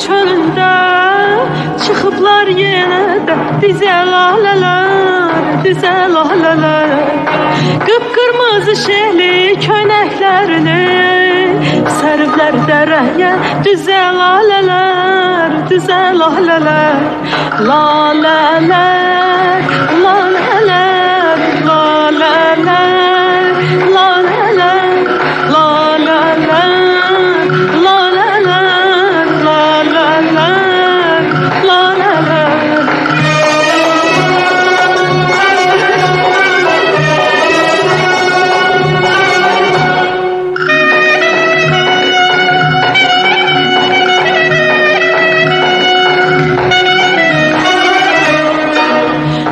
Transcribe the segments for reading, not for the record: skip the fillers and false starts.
çölündə çıxıblar yenə də dizə lalələr, dizə lalələr. Qıpqırmızı şehli könəklərini səriblər dərəyə, düzə lalələr, düzə lalələr. Lalələr, lalələr, lalələr, lalələr, lalələr, lalələr, lalələr, lalələr.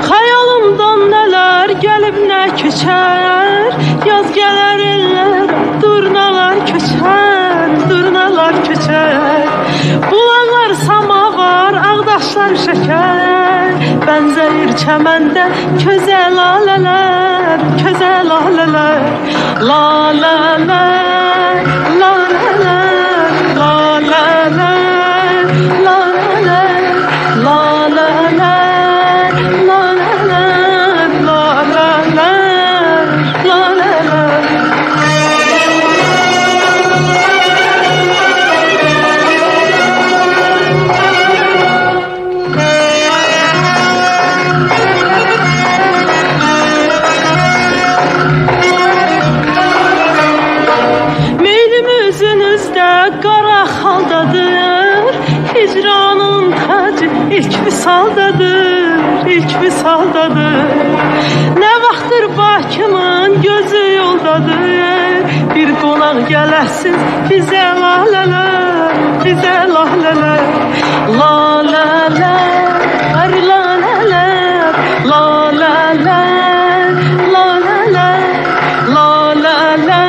Xəyalımdan nələr gəlib nə keçər, yaz gələr ellər, durnalar köçər, durnalar köçər. Bulanlar samavar, ağdaşlar şəkər, bənzəyir çəməndə közə lalələr, közə lalələr. Lalələr, lalələr, lalələr, lalələr, lalələr, lalələr, lalələr, lalələr. Meylim üzünüzdə qara xaldadır, hicranın tacı ilk visaldadır, ilk visaldadır. Nə vaxtdır Bakımın gözü yoldadır, bir qonaq gələsin bizə lalələr, bizə lalələr. Lalələr, lalələr, lalələr, lalələr, lalələr.